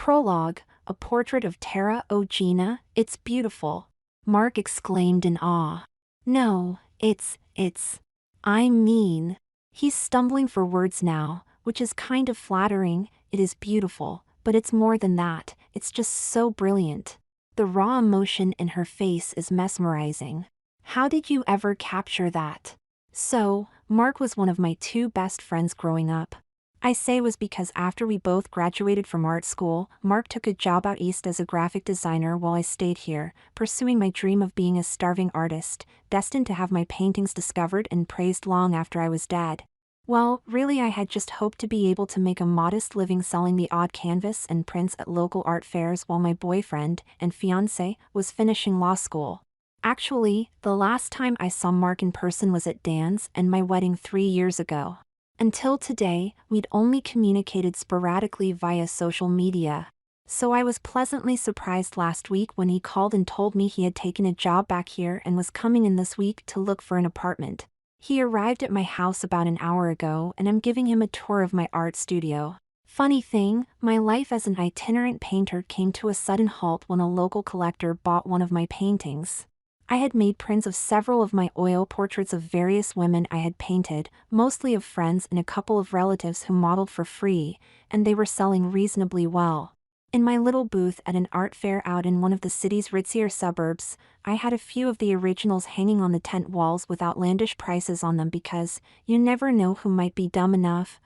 Prologue, a portrait of Tara. Oh Gina, it's beautiful. Mark exclaimed in awe. No, I mean. He's stumbling for words now, which is kind of flattering. It is beautiful, but it's more than that, it's just so brilliant. The raw emotion in her face is mesmerizing. How did you ever capture that? So, Mark was one of my two best friends growing up. I say was because after we both graduated from art school, Mark took a job out east as a graphic designer while I stayed here, pursuing my dream of being a starving artist, destined to have my paintings discovered and praised long after I was dead. Well, really I had just hoped to be able to make a modest living selling the odd canvas and prints at local art fairs while my boyfriend and fiancé was finishing law school. Actually, the last time I saw Mark in person was at Dan's and my wedding 3 years ago. Until today, we'd only communicated sporadically via social media. So I was pleasantly surprised last week when he called and told me he had taken a job back here and was coming in this week to look for an apartment. He arrived at my house about an hour ago and I'm giving him a tour of my art studio. Funny thing, my life as an itinerant painter came to a sudden halt when a local collector bought one of my paintings. I had made prints of several of my oil portraits of various women I had painted, mostly of friends and a couple of relatives who modeled for free, and they were selling reasonably well. In my little booth at an art fair out in one of the city's ritzier suburbs, I had a few of the originals hanging on the tent walls with outlandish prices on them because you never know who might be dumb enough,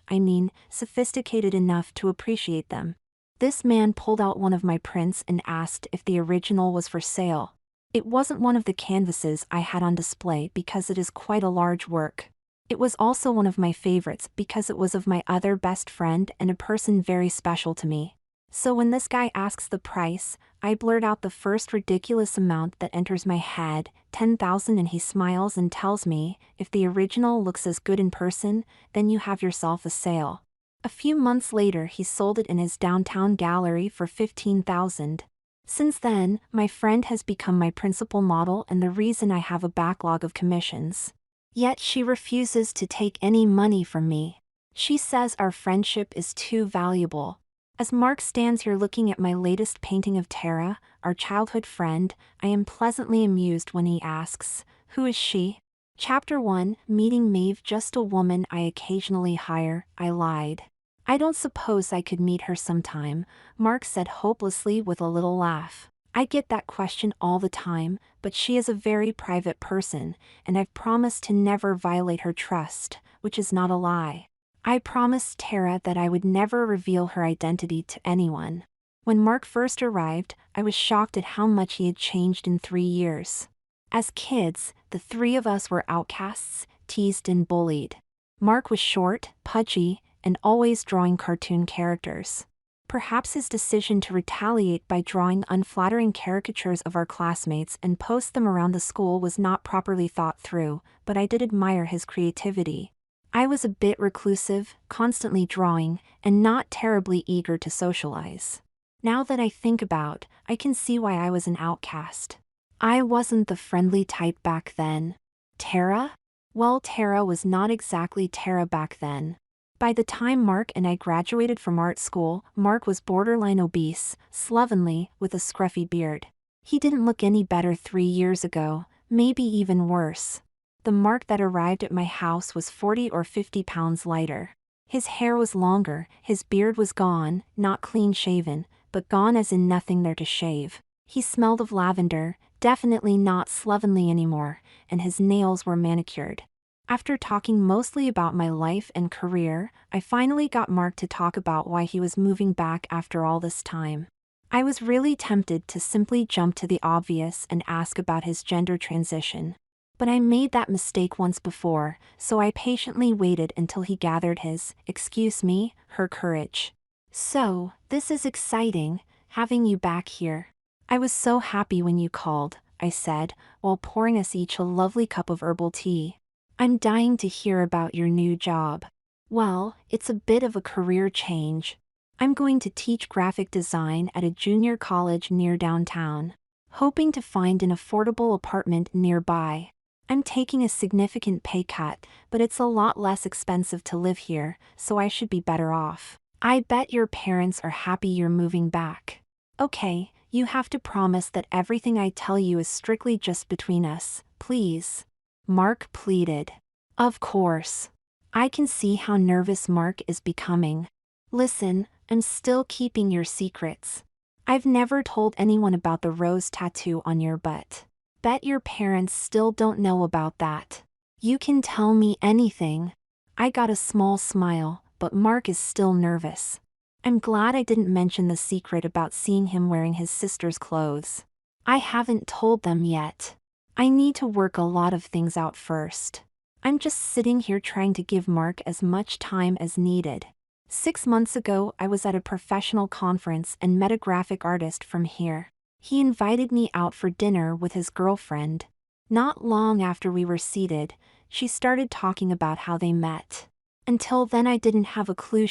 sophisticated enough to appreciate them. This man pulled out one of my prints and asked if the original was for sale. It wasn't one of the canvases I had on display because it is quite a large work. It was also one of my favorites because it was of my other best friend and a person very special to me. So when this guy asks the price, I blurt out the first ridiculous amount that enters my head, 10,000, and he smiles and tells me, if the original looks as good in person, then you have yourself a sale. A few months later he sold it in his downtown gallery for 15,000. Since then, my friend has become my principal model and the reason I have a backlog of commissions. Yet she refuses to take any money from me. She says our friendship is too valuable. As Mark stands here looking at my latest painting of Tara, our childhood friend, I am pleasantly amused when he asks, "Who is she?" Chapter 1, Meeting Maeve. Just a woman I occasionally hire. I lied. I don't suppose I could meet her sometime, Mark said hopelessly with a little laugh. I get that question all the time, but she is a very private person, and I've promised to never violate her trust, which is not a lie. I promised Tara that I would never reveal her identity to anyone. When Mark first arrived, I was shocked at how much he had changed in 3 years. As kids, the three of us were outcasts, teased and bullied. Mark was short, pudgy, and always drawing cartoon characters. Perhaps his decision to retaliate by drawing unflattering caricatures of our classmates and post them around the school was not properly thought through, but I did admire his creativity. I was a bit reclusive, constantly drawing, and not terribly eager to socialize. Now that I think about, I can see why I was an outcast. I wasn't the friendly type back then. Tara? Well, Tara was not exactly Tara back then. By the time Mark and I graduated from art school, Mark was borderline obese, slovenly, with a scruffy beard. He didn't look any better 3 years ago, maybe even worse. The Mark that arrived at my house was 40 or 50 pounds lighter. His hair was longer, his beard was gone, not clean shaven, but gone as in nothing there to shave. He smelled of lavender, definitely not slovenly anymore, and his nails were manicured. After talking mostly about my life and career, I finally got Mark to talk about why he was moving back after all this time. I was really tempted to simply jump to the obvious and ask about his gender transition. But I made that mistake once before, so I patiently waited until he gathered her courage. "So, this is exciting, having you back here. I was so happy when you called," I said, while pouring us each a lovely cup of herbal tea. "I'm dying to hear about your new job." "Well, it's a bit of a career change. I'm going to teach graphic design at a junior college near downtown, hoping to find an affordable apartment nearby. I'm taking a significant pay cut, but it's a lot less expensive to live here, so I should be better off. I bet your parents are happy you're moving back. Okay, you have to promise that everything I tell you is strictly just between us, please. Mark pleaded. Of course. I can see how nervous Mark is becoming. Listen, I'm still keeping your secrets. I've never told anyone about the rose tattoo on your butt. Bet your parents still don't know about that. You can tell me anything. I got a small smile, but Mark is still nervous. I'm glad I didn't mention the secret about seeing him wearing his sister's clothes. I haven't told them yet. I need to work a lot of things out first. I'm just sitting here trying to give Mark as much time as needed. 6 months ago, I was at a professional conference and met a graphic artist from here. He invited me out for dinner with his girlfriend. Not long after we were seated, she started talking about how they met. Until then I didn't have a clue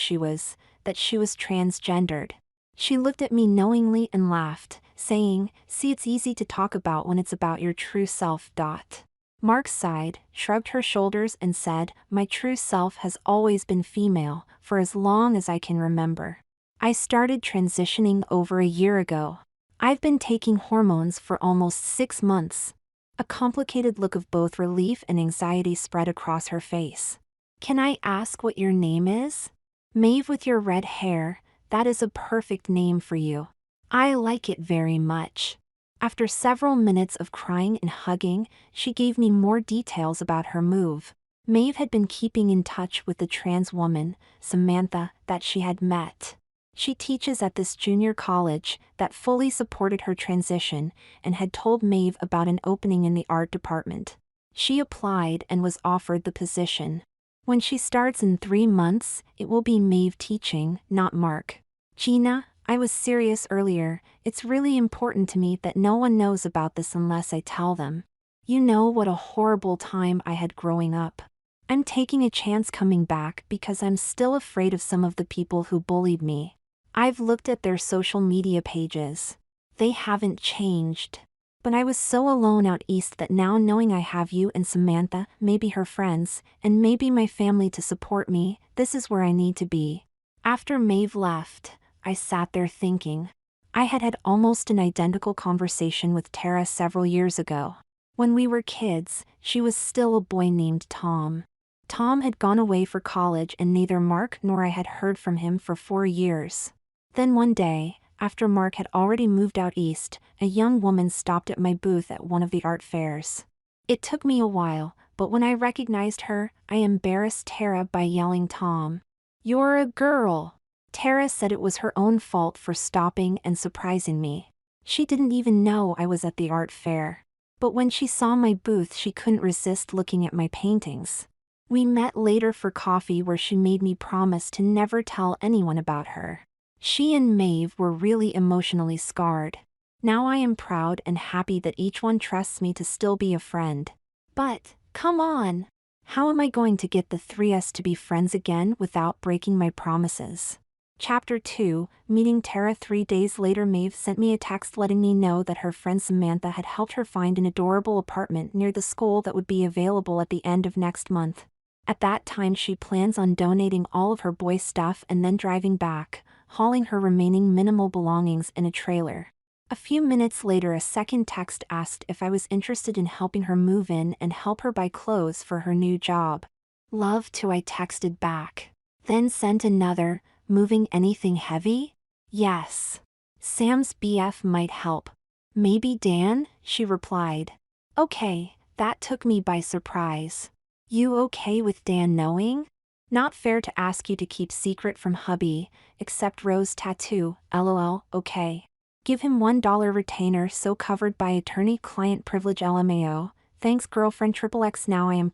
that she was transgendered. She looked at me knowingly and laughed, saying, "See, it's easy to talk about when it's about your true self." Mark sighed, shrugged her shoulders and said, "My true self has always been female, for as long as I can remember. I started transitioning over a year ago. I've been taking hormones for almost 6 months." A complicated look of both relief and anxiety spread across her face. "Can I ask what your name is?" "Maeve with your red hair, that is a perfect name for you. I like it very much." After several minutes of crying and hugging, she gave me more details about her move. Maeve had been keeping in touch with the trans woman, Samantha, that she had met. She teaches at this junior college that fully supported her transition and had told Maeve about an opening in the art department. She applied and was offered the position. When she starts in 3 months, it will be Maeve teaching, not Mark. "Gina, I was serious earlier. It's really important to me that no one knows about this unless I tell them. You know what a horrible time I had growing up. I'm taking a chance coming back because I'm still afraid of some of the people who bullied me. I've looked at their social media pages. They haven't changed. But I was so alone out east that now knowing I have you and Samantha, maybe her friends, and maybe my family to support me, this is where I need to be." After Maeve left, I sat there thinking. I had had almost an identical conversation with Tara several years ago. When we were kids, she was still a boy named Tom. Tom had gone away for college and neither Mark nor I had heard from him for 4 years. Then one day, after Mark had already moved out east, a young woman stopped at my booth at one of the art fairs. It took me a while, but when I recognized her, I embarrassed Tara by yelling, "Tom, you're a girl." Tara said it was her own fault for stopping and surprising me. She didn't even know I was at the art fair. But when she saw my booth, she couldn't resist looking at my paintings. We met later for coffee where she made me promise to never tell anyone about her. She and Maeve were really emotionally scarred. Now I am proud and happy that each one trusts me to still be a friend. But, come on! How am I going to get the 3 to be friends again without breaking my promises? Chapter 2, Meeting Tara. 3 days later, Maeve sent me a text letting me know that her friend Samantha had helped her find an adorable apartment near the school that would be available at the end of next month. At that time she plans on donating all of her boy stuff and then driving back, hauling her remaining minimal belongings in a trailer. A few minutes later a second text asked if I was interested in helping her move in and help her buy clothes for her new job. "Love to," I texted back. Then sent another, "Moving anything heavy?" "Yes. Sam's BF might help." "Maybe Dan?" she replied. Okay, that took me by surprise. "You okay with Dan knowing?" "Not fair to ask you to keep secret from hubby, except rose tattoo, lol, okay. Give him $1 retainer so covered by attorney-client privilege LMAO, thanks girlfriend XXX." Now I am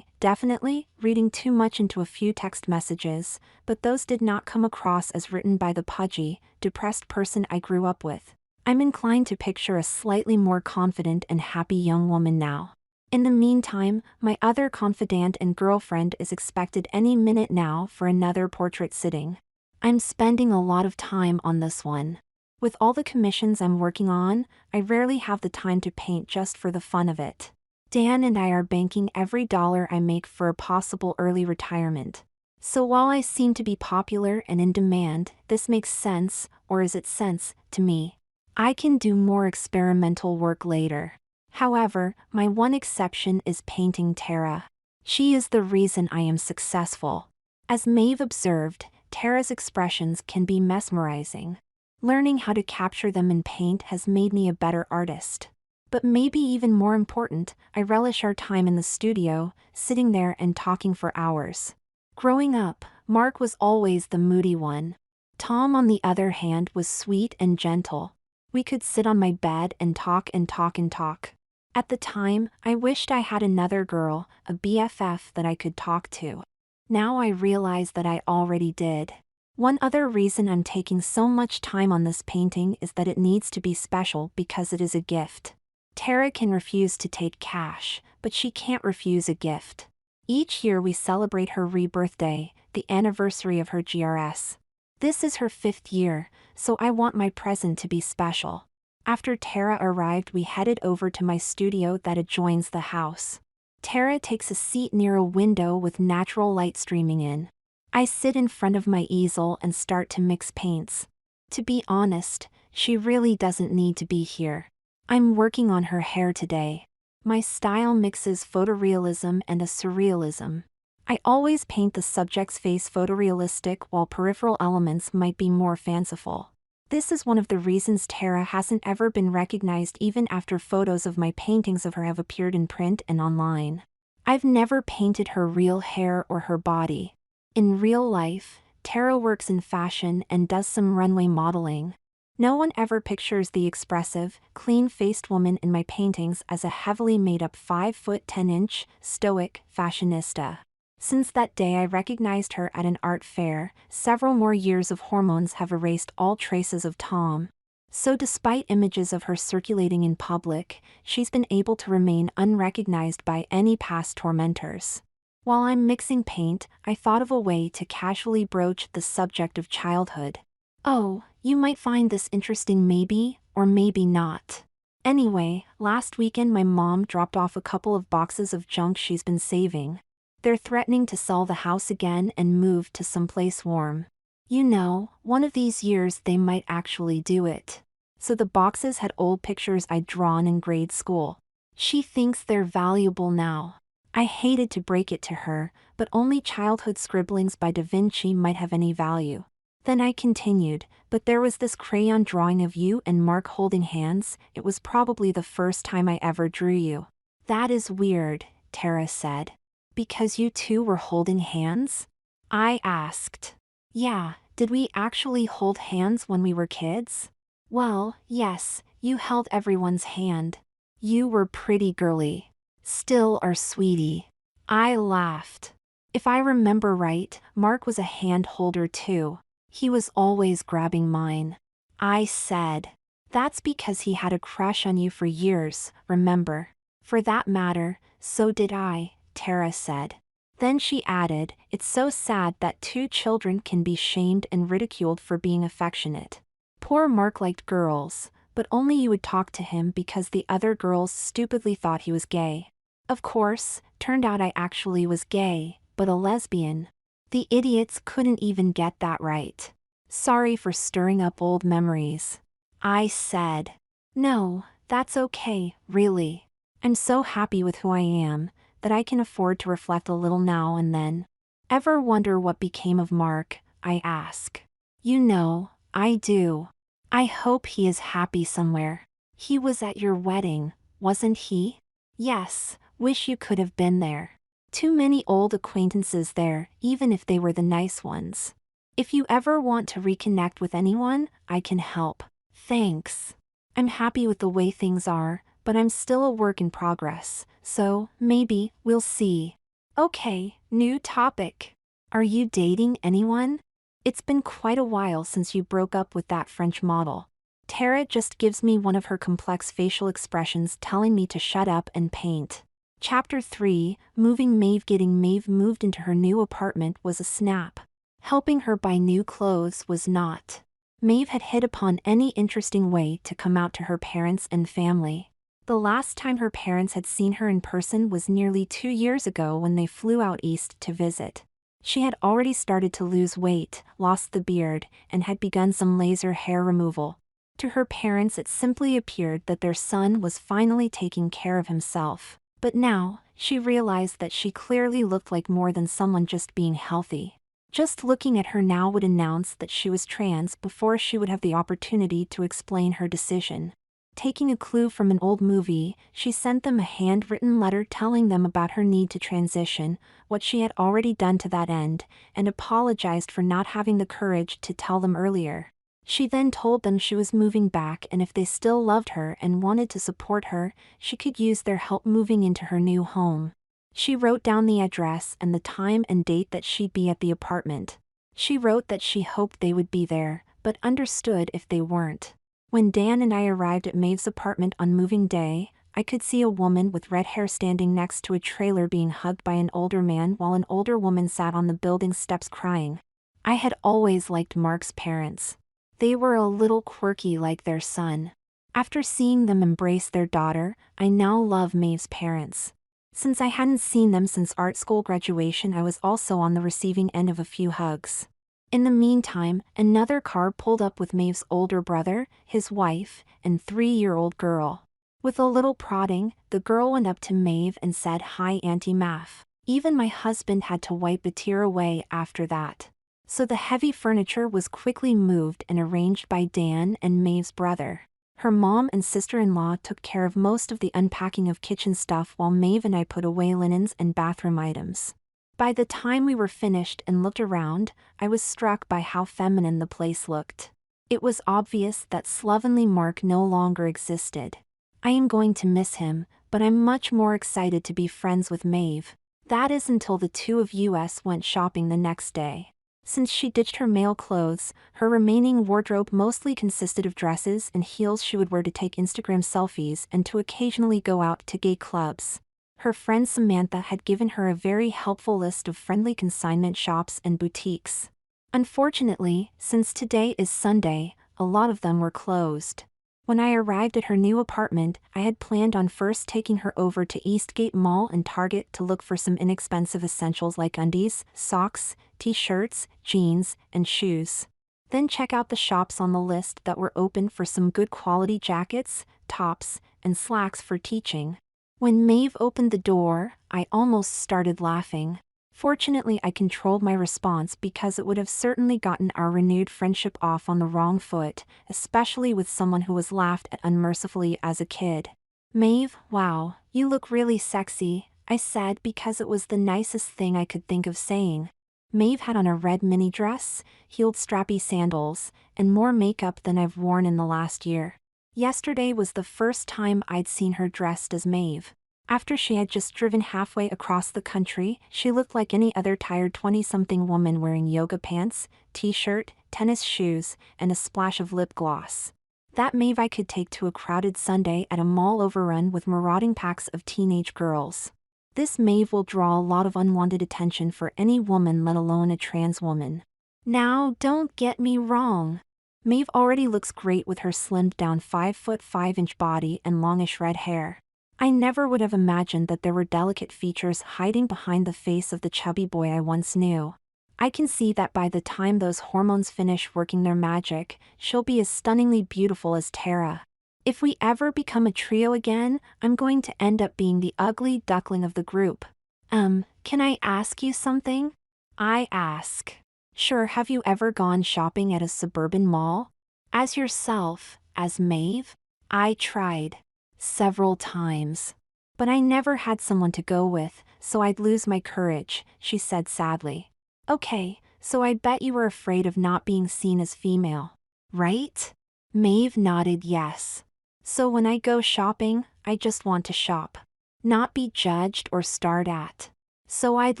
definitely, reading too much into a few text messages, but those did not come across as written by the pudgy, depressed person I grew up with. I'm inclined to picture a slightly more confident and happy young woman now. In the meantime, my other confidant and girlfriend is expected any minute now for another portrait sitting. I'm spending a lot of time on this one. With all the commissions I'm working on, I rarely have the time to paint just for the fun of it. Dan and I are banking every dollar I make for a possible early retirement. So while I seem to be popular and in demand, this makes sense, or is it sense, to me. I can do more experimental work later. However, my one exception is painting Tara. She is the reason I am successful. As Maeve observed, Tara's expressions can be mesmerizing. Learning how to capture them in paint has made me a better artist. But maybe even more important, I relish our time in the studio, sitting there and talking for hours. Growing up, Mark was always the moody one. Tom, on the other hand, was sweet and gentle. We could sit on my bed and talk and talk and talk. At the time, I wished I had another girl, a BFF that I could talk to. Now I realize that I already did. One other reason I'm taking so much time on this painting is that it needs to be special because it is a gift. Tara can refuse to take cash, but she can't refuse a gift. Each year we celebrate her rebirthday, the anniversary of her GRS. This is her 5th year, so I want my present to be special. After Tara arrived, we headed over to my studio that adjoins the house. Tara takes a seat near a window with natural light streaming in. I sit in front of my easel and start to mix paints. To be honest, she really doesn't need to be here. I'm working on her hair today. My style mixes photorealism and a surrealism. I always paint the subject's face photorealistic while peripheral elements might be more fanciful. This is one of the reasons Tara hasn't ever been recognized even after photos of my paintings of her have appeared in print and online. I've never painted her real hair or her body. In real life, Tara works in fashion and does some runway modeling. No one ever pictures the expressive, clean-faced woman in my paintings as a heavily made-up 5'10" stoic fashionista. Since that day I recognized her at an art fair, several more years of hormones have erased all traces of Tom. So despite images of her circulating in public, she's been able to remain unrecognized by any past tormentors. While I'm mixing paint, I thought of a way to casually broach the subject of childhood. Oh, you might find this interesting maybe, or maybe not. Anyway, last weekend my mom dropped off a couple of boxes of junk she's been saving. They're threatening to sell the house again and move to someplace warm. You know, one of these years they might actually do it. So the boxes had old pictures I'd drawn in grade school. She thinks they're valuable now. I hated to break it to her, but only childhood scribblings by Da Vinci might have any value. Then I continued, but there was this crayon drawing of you and Mark holding hands. It was probably the first time I ever drew you. That is weird, Tara said. Because you two were holding hands? I asked. Yeah, did we actually hold hands when we were kids? Well, yes, you held everyone's hand. You were pretty girly. Still are, sweetie. I laughed. If I remember right, Mark was a hand holder too. He was always grabbing mine. I said. That's because he had a crush on you for years, remember? For that matter, so did I, Tara said. Then she added, it's so sad that two children can be shamed and ridiculed for being affectionate. Poor Mark liked girls, but only you would talk to him because the other girls stupidly thought he was gay. Of course, turned out I actually was gay, but a lesbian. The idiots couldn't even get that right. Sorry for stirring up old memories. I said. No, that's okay, really. I'm so happy with who I am, that I can afford to reflect a little now and then. Ever wonder what became of Mark? I ask. You know, I do. I hope he is happy somewhere. He was at your wedding, wasn't he? Yes, wish you could have been there. Too many old acquaintances there, even if they were the nice ones. If you ever want to reconnect with anyone, I can help. Thanks. I'm happy with the way things are, but I'm still a work in progress, so maybe we'll see. Okay, new topic. Are you dating anyone? It's been quite a while since you broke up with that French model. Tara just gives me one of her complex facial expressions telling me to shut up and paint. Chapter 3, Moving Maeve. Getting Maeve moved into her new apartment was a snap. Helping her buy new clothes was not. Maeve had hit upon any interesting way to come out to her parents and family. The last time her parents had seen her in person was nearly 2 years ago when they flew out east to visit. She had already started to lose weight, lost the beard, and had begun some laser hair removal. To her parents it simply appeared that their son was finally taking care of himself. But now, she realized that she clearly looked like more than someone just being healthy. Just looking at her now would announce that she was trans before she would have the opportunity to explain her decision. Taking a clue from an old movie, she sent them a handwritten letter telling them about her need to transition, what she had already done to that end, and apologized for not having the courage to tell them earlier. She then told them she was moving back and if they still loved her and wanted to support her, she could use their help moving into her new home. She wrote down the address and the time and date that she'd be at the apartment. She wrote that she hoped they would be there, but understood if they weren't. When Dan and I arrived at Maeve's apartment on moving day, I could see a woman with red hair standing next to a trailer being hugged by an older man while an older woman sat on the building steps crying. I had always liked Mark's parents. They were a little quirky like their son. After seeing them embrace their daughter, I now love Maeve's parents. Since I hadn't seen them since art school graduation, I was also on the receiving end of a few hugs. In the meantime, another car pulled up with Maeve's older brother, his wife, and 3-year-old girl. With a little prodding, the girl went up to Maeve and said, "Hi, Auntie Mav." Even my husband had to wipe a tear away after that. So the heavy furniture was quickly moved and arranged by Dan and Maeve's brother. Her mom and sister-in-law took care of most of the unpacking of kitchen stuff while Maeve and I put away linens and bathroom items. By the time we were finished and looked around, I was struck by how feminine the place looked. It was obvious that slovenly Mark no longer existed. I am going to miss him, but I'm much more excited to be friends with Maeve. That is until the two of us went shopping the next day. Since she ditched her male clothes, her remaining wardrobe mostly consisted of dresses and heels she would wear to take Instagram selfies and to occasionally go out to gay clubs. Her friend Samantha had given her a very helpful list of friendly consignment shops and boutiques. Unfortunately, since today is Sunday, a lot of them were closed. When I arrived at her new apartment, I had planned on first taking her over to Eastgate Mall and Target to look for some inexpensive essentials like undies, socks, t-shirts, jeans, and shoes. Then check out the shops on the list that were open for some good quality jackets, tops, and slacks for teaching. When Maeve opened the door, I almost started laughing. Fortunately, I controlled my response because it would have certainly gotten our renewed friendship off on the wrong foot, especially with someone who was laughed at unmercifully as a kid. "Maeve, wow, you look really sexy," I said because it was the nicest thing I could think of saying. Maeve had on a red mini dress, heeled strappy sandals, and more makeup than I've worn in the last year. Yesterday was the first time I'd seen her dressed as Maeve. After she had just driven halfway across the country, she looked like any other tired 20-something woman wearing yoga pants, t-shirt, tennis shoes, and a splash of lip gloss. That Maeve I could take to a crowded Sunday at a mall overrun with marauding packs of teenage girls. This Maeve will draw a lot of unwanted attention for any woman, let alone a trans woman. Now, don't get me wrong. Maeve already looks great with her slimmed down 5'5" body and longish red hair. I never would have imagined that there were delicate features hiding behind the face of the chubby boy I once knew. I can see that by the time those hormones finish working their magic, she'll be as stunningly beautiful as Tara. If we ever become a trio again, I'm going to end up being the ugly duckling of the group. Can I ask you something? I ask. Sure, have you ever gone shopping at a suburban mall? As yourself, as Maeve? I tried. Several times. But I never had someone to go with, so I'd lose my courage, she said sadly. Okay, so I bet you were afraid of not being seen as female, right? Maeve nodded yes. So when I go shopping, I just want to shop. Not be judged or stared at. So I'd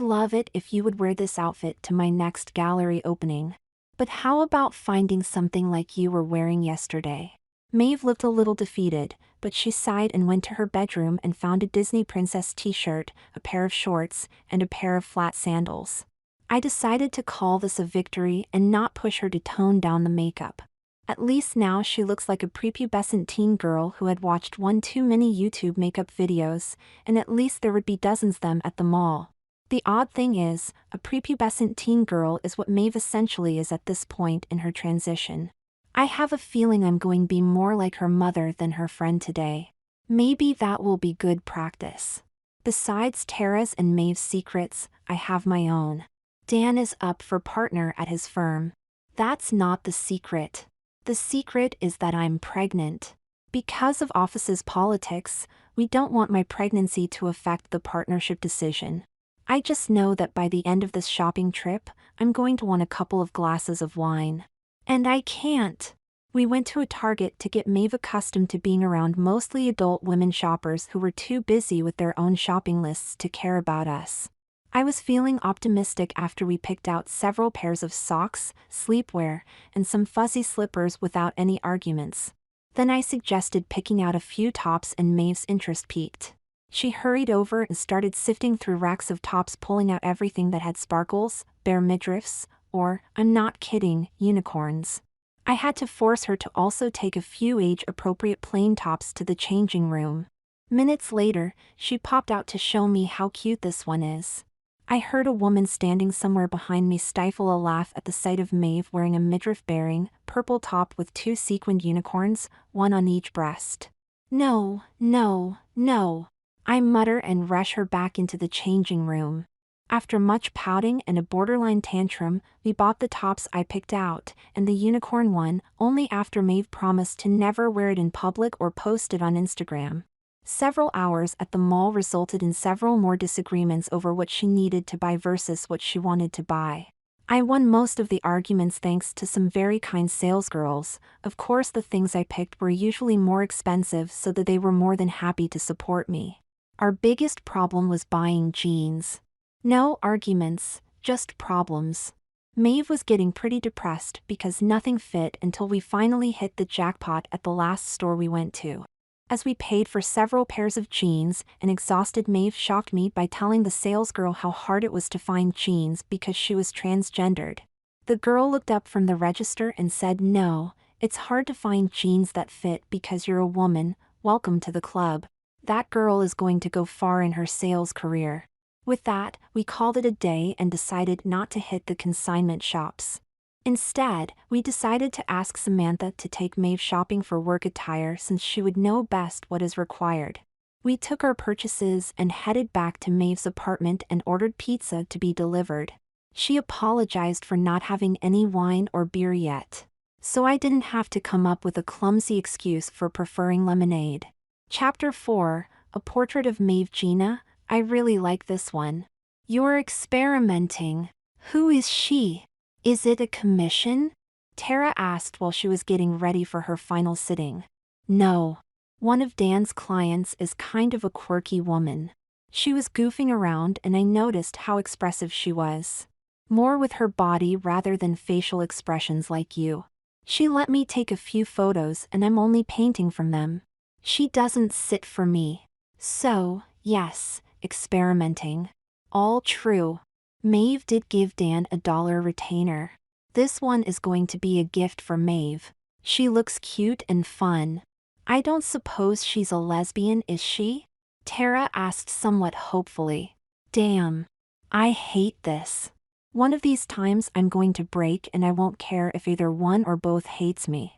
love it if you would wear this outfit to my next gallery opening. But how about finding something like you were wearing yesterday? Maeve looked a little defeated, but she sighed and went to her bedroom and found a Disney princess t-shirt, a pair of shorts, and a pair of flat sandals. I decided to call this a victory and not push her to tone down the makeup. At least now she looks like a prepubescent teen girl who had watched one too many YouTube makeup videos, and at least there would be dozens of them at the mall. The odd thing is, a prepubescent teen girl is what Maeve essentially is at this point in her transition. I have a feeling I'm going to be more like her mother than her friend today. Maybe that will be good practice. Besides Tara's and Maeve's secrets, I have my own. Dan is up for partner at his firm. That's not the secret. The secret is that I'm pregnant. Because of office's politics, we don't want my pregnancy to affect the partnership decision. I just know that by the end of this shopping trip, I'm going to want a couple of glasses of wine. And I can't. We went to a Target to get Maeve accustomed to being around mostly adult women shoppers who were too busy with their own shopping lists to care about us. I was feeling optimistic after we picked out several pairs of socks, sleepwear, and some fuzzy slippers without any arguments. Then I suggested picking out a few tops and Maeve's interest peaked. She hurried over and started sifting through racks of tops, pulling out everything that had sparkles, bare midriffs, or, I'm not kidding, unicorns. I had to force her to also take a few age-appropriate plain tops to the changing room. Minutes later, she popped out to show me how cute this one is. I heard a woman standing somewhere behind me stifle a laugh at the sight of Maeve wearing a midriff-bearing, purple top with 2 sequined unicorns, one on each breast. No, no, no. I mutter and rush her back into the changing room. After much pouting and a borderline tantrum, we bought the tops I picked out, and the unicorn one, only after Maeve promised to never wear it in public or post it on Instagram. Several hours at the mall resulted in several more disagreements over what she needed to buy versus what she wanted to buy. I won most of the arguments thanks to some very kind salesgirls. Of course, the things I picked were usually more expensive, so that they were more than happy to support me. Our biggest problem was buying jeans. No arguments, just problems. Maeve was getting pretty depressed because nothing fit until we finally hit the jackpot at the last store we went to. As we paid for several pairs of jeans, an exhausted Maeve shocked me by telling the salesgirl how hard it was to find jeans because she was transgendered. The girl looked up from the register and said, "No, it's hard to find jeans that fit because you're a woman. Welcome to the club." That girl is going to go far in her sales career. With that, we called it a day and decided not to hit the consignment shops. Instead, we decided to ask Samantha to take Maeve shopping for work attire since she would know best what is required. We took our purchases and headed back to Maeve's apartment and ordered pizza to be delivered. She apologized for not having any wine or beer yet, so I didn't have to come up with a clumsy excuse for preferring lemonade. Chapter 4, A Portrait of Maeve. Gina, I really like this one. You're experimenting. Who is she? Is it a commission? Tara asked while she was getting ready for her final sitting. No. One of Dan's clients is kind of a quirky woman. She was goofing around and I noticed how expressive she was. More with her body rather than facial expressions like you. She let me take a few photos and I'm only painting from them. She doesn't sit for me. So, yes, experimenting. All true. Maeve did give Dan a $1 retainer. This one is going to be a gift for Maeve. She looks cute and fun. I don't suppose she's a lesbian, is she? Tara asked somewhat hopefully. Damn. I hate this. One of these times I'm going to break and I won't care if either one or both hates me.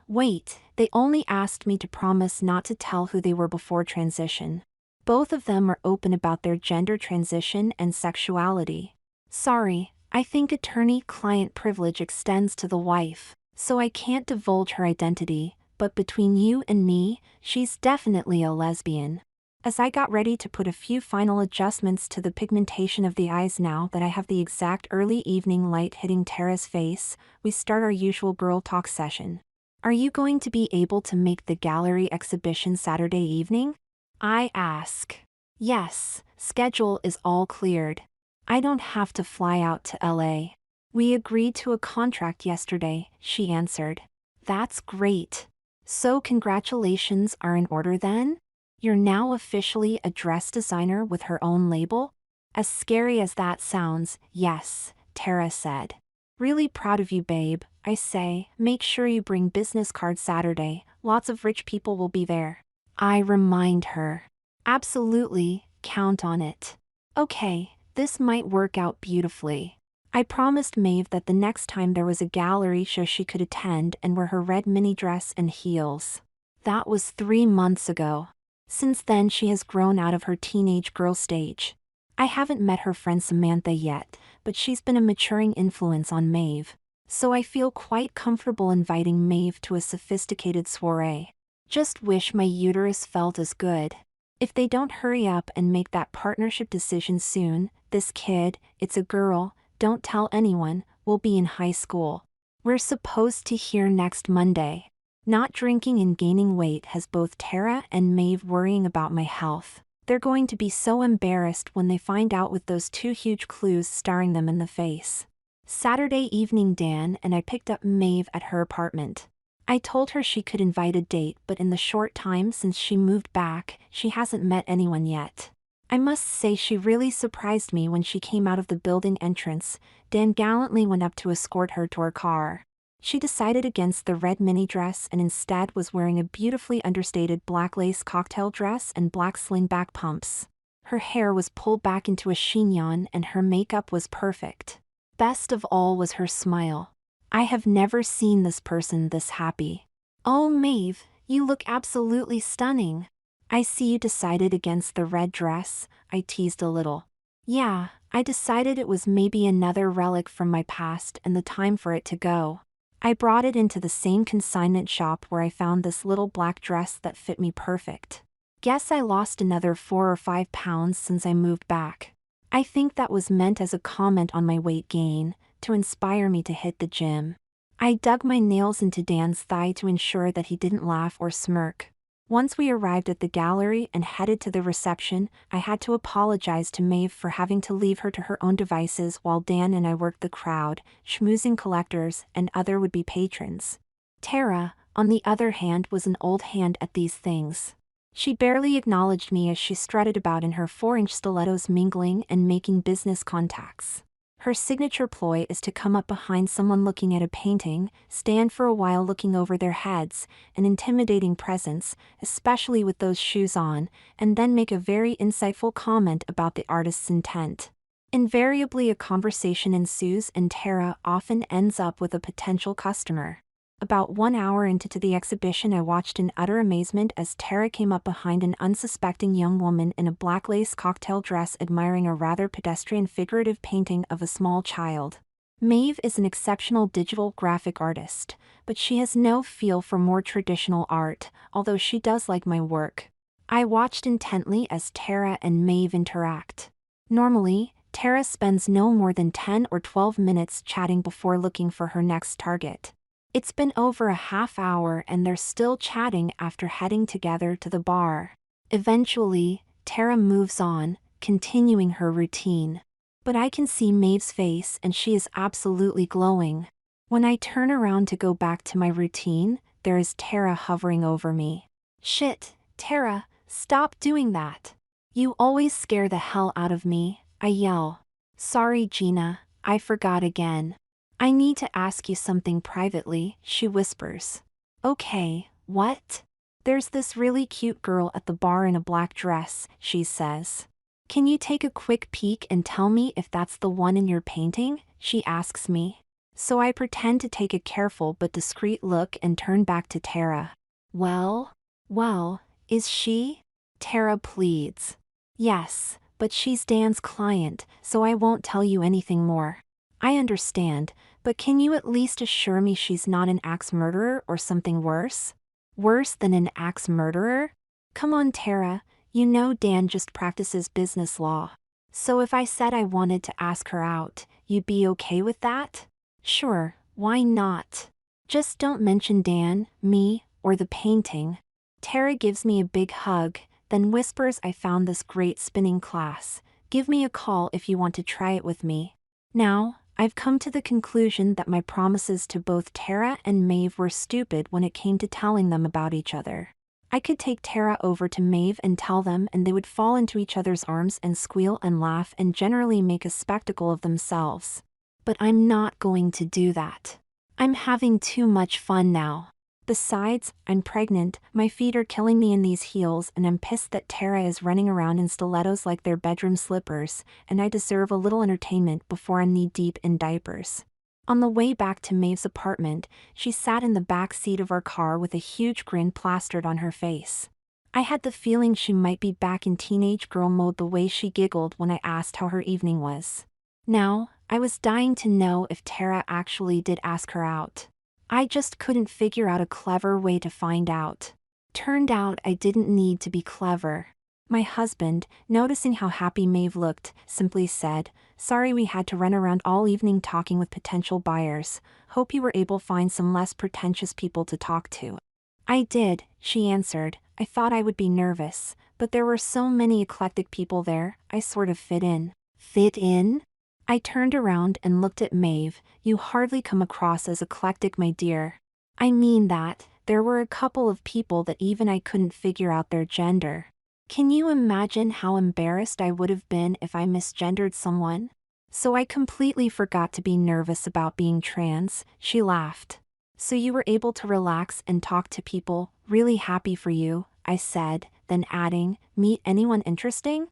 Wait, they only asked me to promise not to tell who they were before transition. Both of them are open about their gender transition and sexuality. Sorry, I think attorney-client privilege extends to the wife, so I can't divulge her identity, but between you and me, she's definitely a lesbian. As I got ready to put a few final adjustments to the pigmentation of the eyes now that I have the exact early evening light hitting Tara's face, we start our usual girl talk session. Are you going to be able to make the gallery exhibition Saturday evening? I ask. Yes, schedule is all cleared. I don't have to fly out to LA. We agreed to a contract yesterday, she answered. That's great. So congratulations are in order then? You're now officially a dress designer with her own label? As scary as that sounds, yes, Tara said. Really proud of you, babe, I say. Make sure you bring business cards Saturday, lots of rich people will be there. I remind her. Absolutely, count on it. Okay, This might work out beautifully. I promised Maeve that the next time there was a gallery show she could attend and wear her red mini dress and heels. That was 3 months ago. Since then she has grown out of her teenage girl stage. I haven't met her friend Samantha yet, but she's been a maturing influence on Maeve. So I feel quite comfortable inviting Maeve to a sophisticated soiree. Just wish my uterus felt as good. If they don't hurry up and make that partnership decision soon, this kid, it's a girl, don't tell anyone, will be in high school. We're supposed to hear next Monday. Not drinking and gaining weight has both Tara and Maeve worrying about my health. They're going to be so embarrassed when they find out with those 2 huge clues staring them in the face. Saturday evening, Dan and I picked up Maeve at her apartment. I told her she could invite a date, but in the short time since she moved back, she hasn't met anyone yet. I must say she really surprised me when she came out of the building entrance. Dan gallantly went up to escort her to her car. She decided against the red mini dress and instead was wearing a beautifully understated black lace cocktail dress and black sling-back pumps. Her hair was pulled back into a chignon and her makeup was perfect. Best of all was her smile. I have never seen this person this happy. Oh Maeve, you look absolutely stunning. I see you decided against the red dress, I teased a little. Yeah, I decided it was maybe another relic from my past and the time for it to go. I brought it into the same consignment shop where I found this little black dress that fit me perfect. Guess I lost another 4 or 5 pounds since I moved back. I think that was meant as a comment on my weight gain, to inspire me to hit the gym. I dug my nails into Dan's thigh to ensure that he didn't laugh or smirk. Once we arrived at the gallery and headed to the reception, I had to apologize to Maeve for having to leave her to her own devices while Dan and I worked the crowd, schmoozing collectors and other would-be patrons. Tara, on the other hand, was an old hand at these things. She barely acknowledged me as she strutted about in her 4-inch stilettos, mingling and making business contacts. Her signature ploy is to come up behind someone looking at a painting, stand for a while looking over their heads, an intimidating presence, especially with those shoes on, and then make a very insightful comment about the artist's intent. Invariably a conversation ensues and Tara often ends up with a potential customer. About 1 hour into the exhibition, I watched in utter amazement as Tara came up behind an unsuspecting young woman in a black lace cocktail dress admiring a rather pedestrian figurative painting of a small child. Maeve is an exceptional digital graphic artist, but she has no feel for more traditional art, although she does like my work. I watched intently as Tara and Maeve interact. Normally, Tara spends no more than 10 or 12 minutes chatting before looking for her next target. It's been over a half hour and they're still chatting after heading together to the bar. Eventually, Tara moves on, continuing her routine. But I can see Maeve's face and she is absolutely glowing. When I turn around to go back to my routine, there is Tara hovering over me. Shit, Tara, stop doing that. You always scare the hell out of me, I yell. Sorry Gina, I forgot again. I need to ask you something privately, she whispers. Okay, what? There's this really cute girl at the bar in a black dress, she says. Can you take a quick peek and tell me if that's the one in your painting? She asks me. So I pretend to take a careful but discreet look and turn back to Tara. Well, is she? Tara pleads. Yes, but she's Dan's client, so I won't tell you anything more. I understand, but can you at least assure me she's not an axe murderer or something worse? Worse than an axe murderer? Come on Tara, you know Dan just practices business law. So if I said I wanted to ask her out, you'd be okay with that? Sure, why not? Just don't mention Dan, me, or the painting. Tara gives me a big hug, then whispers I found this great spinning class. Give me a call if you want to try it with me. Now, I've come to the conclusion that my promises to both Tara and Maeve were stupid when it came to telling them about each other. I could take Tara over to Maeve and tell them and they would fall into each other's arms and squeal and laugh and generally make a spectacle of themselves. But I'm not going to do that. I'm having too much fun now. Besides, I'm pregnant, my feet are killing me in these heels, and I'm pissed that Tara is running around in stilettos like they're bedroom slippers, and I deserve a little entertainment before I'm knee-deep in diapers. On the way back to Maeve's apartment, she sat in the back seat of our car with a huge grin plastered on her face. I had the feeling she might be back in teenage girl mode the way she giggled when I asked how her evening was. Now, I was dying to know if Tara actually did ask her out. I just couldn't figure out a clever way to find out. Turned out I didn't need to be clever. My husband, noticing how happy Maeve looked, simply said, "Sorry we had to run around all evening talking with potential buyers. Hope you were able to find some less pretentious people to talk to." "I did," she answered. "I thought I would be nervous, but there were so many eclectic people there, I sort of fit in." Fit in? I turned around and looked at Maeve. "You hardly come across as eclectic, my dear." "I mean that, there were a couple of people that even I couldn't figure out their gender. Can you imagine how embarrassed I would have been if I misgendered someone? So I completely forgot to be nervous about being trans," she laughed. "So you were able to relax and talk to people, really happy for you," I said, then adding, "Meet anyone interesting?"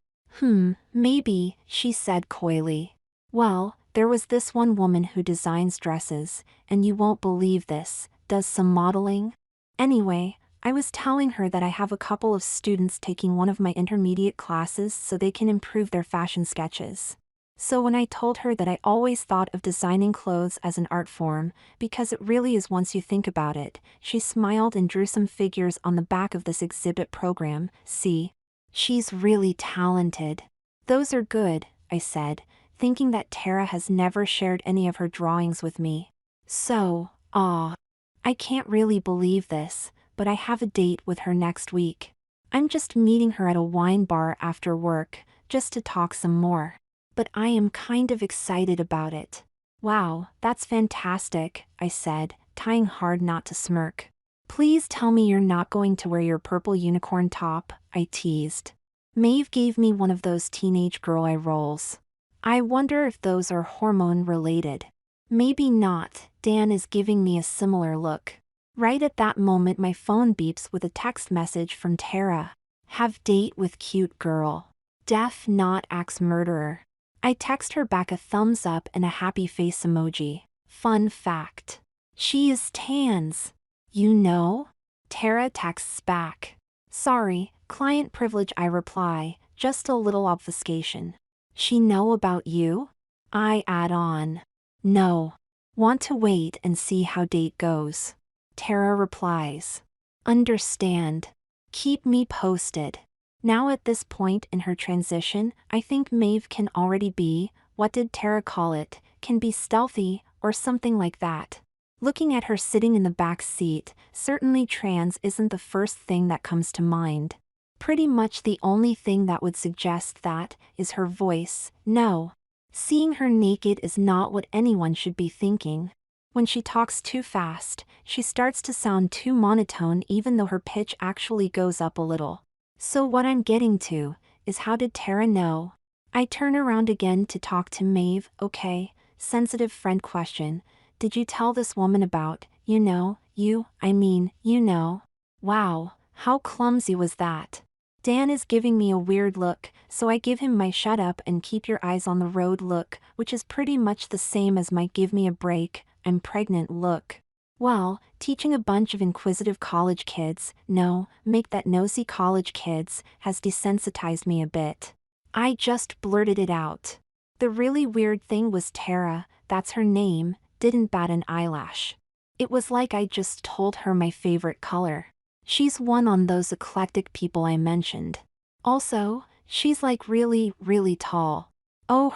Maybe," she said coyly. "Well, there was this one woman who designs dresses, and you won't believe this, does some modeling. Anyway, I was telling her that I have a couple of students taking one of my intermediate classes so they can improve their fashion sketches. So when I told her that I always thought of designing clothes as an art form, because it really is once you think about it, she smiled and drew some figures on the back of this exhibit program. "See? She's really talented." "Those are good," I said, thinking that Tara has never shared any of her drawings with me. "So, I can't really believe this, but I have a date with her next week. I'm just meeting her at a wine bar after work, just to talk some more. But I am kind of excited about it." "Wow, that's fantastic," I said, trying hard not to smirk. "Please tell me you're not going to wear your purple unicorn top," I teased. Maeve gave me one of those teenage girl eye rolls. "I wonder if those are hormone-related." "Maybe not," Dan is giving me a similar look. Right at that moment my phone beeps with a text message from Tara. "Have date with cute girl. Def not axe murderer." I text her back a thumbs up and a happy face emoji. Fun fact: she is trans. You know? Tara texts back. "Sorry, client privilege," I reply, just a little obfuscation. "She know about you?" I add on. "No. Want to wait and see how date goes." Tara replies. "Understand. Keep me posted." Now at this point in her transition, I think Maeve can already be, what did Tara call it, can be stealthy, or something like that. Looking at her sitting in the back seat, certainly trans isn't the first thing that comes to mind. Pretty much the only thing that would suggest that is her voice. No. Seeing her naked is not what anyone should be thinking. When she talks too fast, she starts to sound too monotone even though her pitch actually goes up a little. So what I'm getting to is, how did Tara know? I turn around again to talk to Maeve. "Okay, sensitive friend question. Did you tell this woman about, Wow, how clumsy was that?" Dan is giving me a weird look, so I give him my "shut up and keep your eyes on the road" look, which is pretty much the same as my "give me a break, I'm pregnant" look. Well, teaching a bunch of inquisitive college kids, make that nosy college kids, has desensitized me a bit. I just blurted it out. The really weird thing was Tara, that's her name, didn't bat an eyelash. It was like I just told her my favorite color. She's one on those eclectic people I mentioned. Also, she's like really, really tall. Oh,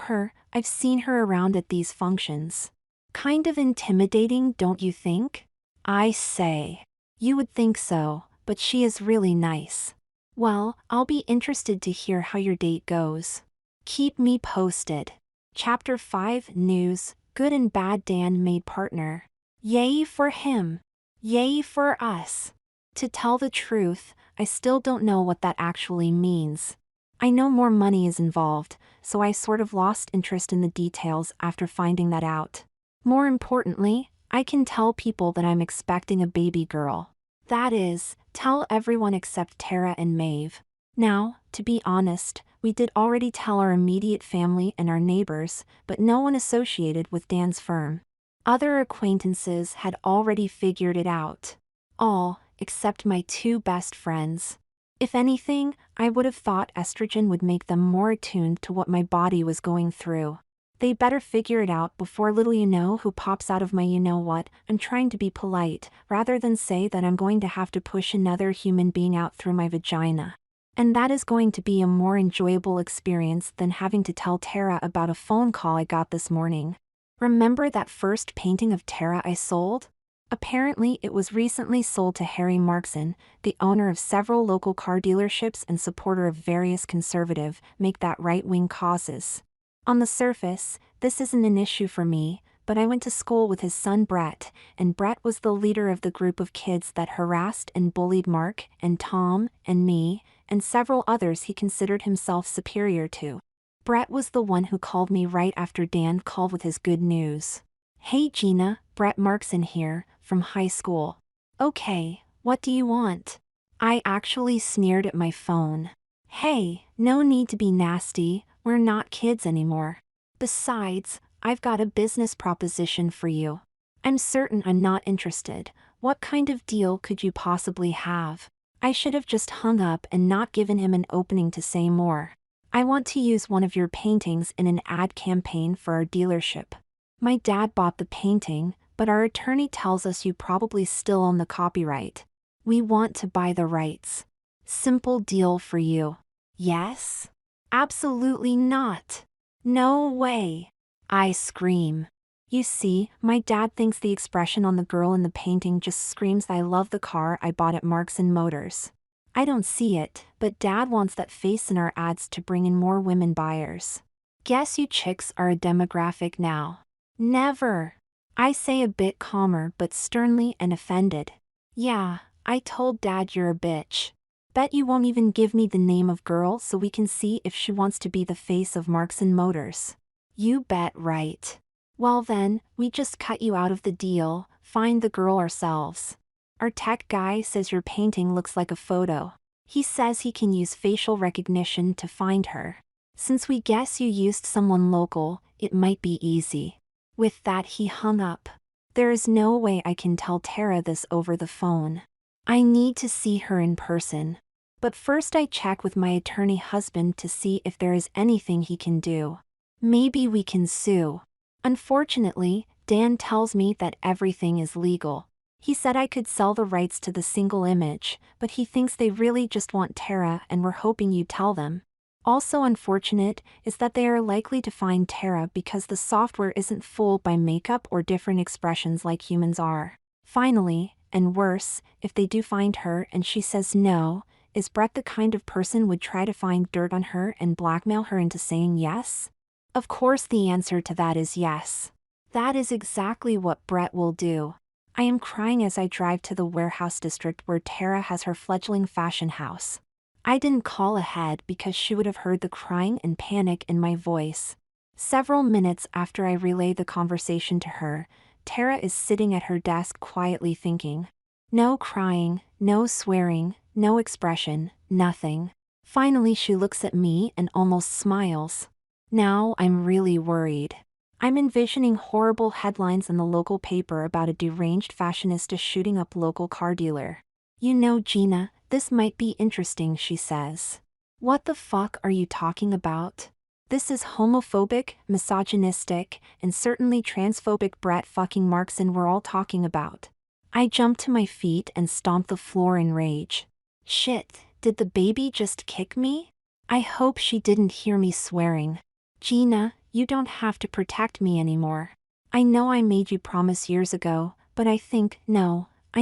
I've seen her around at these functions. Kind of intimidating, don't you think? I say. You would think so, but she is really nice. Well, I'll be interested to hear how your date goes. Keep me posted. Chapter 5 News, Good and Bad. Dan made partner. Yay for him. Yay for us. To tell the truth, I still don't know what that actually means. I know more money is involved, so I sort of lost interest in the details after finding that out. More importantly, I can tell people that I'm expecting a baby girl. That is, tell everyone except Tara and Maeve. Now, to be honest, we did already tell our immediate family and our neighbors, but no one associated with Dan's firm. Other acquaintances had already figured it out. All, except my two best friends. If anything, I would have thought estrogen would make them more attuned to what my body was going through. They better figure it out before little you know who pops out of my you know what. I'm trying to be polite, rather than say that I'm going to have to push another human being out through my vagina. And that is going to be a more enjoyable experience than having to tell Tara about a phone call I got this morning. Remember that first painting of Tara I sold? Apparently it was recently sold to Harry Markson, the owner of several local car dealerships and supporter of various conservative, make that right-wing causes. On the surface, this isn't an issue for me, but I went to school with his son Brett, and Brett was the leader of the group of kids that harassed and bullied Mark and Tom and me, and several others he considered himself superior to. Brett was the one who called me right after Dan called with his good news. "Hey Gina, Brett Markson here, from high school." "Okay, what do you want?" I actually sneered at my phone. "Hey, no need to be nasty, we're not kids anymore. Besides, I've got a business proposition for you." "I'm certain I'm not interested. What kind of deal could you possibly have?" I should have just hung up and not given him an opening to say more. "I want to use one of your paintings in an ad campaign for our dealership." "My dad bought the painting, but our attorney tells us you probably still own the copyright. We want to buy the rights." "Simple deal for you." "Yes?" "Absolutely not." "No way." I scream. You see, my dad thinks the expression on the girl in the painting just screams "I love the car I bought at Markson Motors." I don't see it, but Dad wants that face in our ads to bring in more women buyers. "Guess you chicks are a demographic now." "Never." I say a bit calmer but sternly and offended. "Yeah, I told Dad you're a bitch. Bet you won't even give me the name of girl so we can see if she wants to be the face of Markson Motors." "You bet right." "Well then, we just cut you out of the deal, find the girl ourselves. Our tech guy says your painting looks like a photo. He says he can use facial recognition to find her. Since we guess you used someone local, it might be easy." With that he hung up. There is no way I can tell Tara this over the phone. I need to see her in person. But first I check with my attorney husband to see if there is anything he can do. Maybe we can sue. Unfortunately, Dan tells me that everything is legal. He said I could sell the rights to the single image, but he thinks they really just want Tara and we're hoping you tell them. Also unfortunate is that they are likely to find Tara because the software isn't fooled by makeup or different expressions like humans are. Finally, and worse, if they do find her and she says no, is Brett the kind of person would try to find dirt on her and blackmail her into saying yes? Of course the answer to that is yes. That is exactly what Brett will do. I am crying as I drive to the warehouse district where Tara has her fledgling fashion house. I didn't call ahead because she would have heard the crying and panic in my voice. Several minutes after I relay the conversation to her, Tara is sitting at her desk quietly thinking. No crying, no swearing, no expression, nothing. Finally she looks at me and almost smiles. Now I'm really worried. I'm envisioning horrible headlines in the local paper about a deranged fashionista shooting up local car dealer. "You know, Gina, this might be interesting," she says. "What the fuck are you talking about?" "This is homophobic, misogynistic, and certainly transphobic Brett fucking Markson we're all talking about." I jump to my feet and stomp the floor in rage. Shit, did the baby just kick me? I hope she didn't hear me swearing. "Gina, you don't have to protect me anymore. I know I made you promise years ago, but I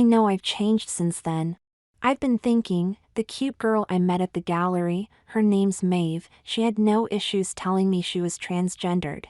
know I've changed since then. I've been thinking, the cute girl I met at the gallery, her name's Maeve, she had no issues telling me she was transgendered.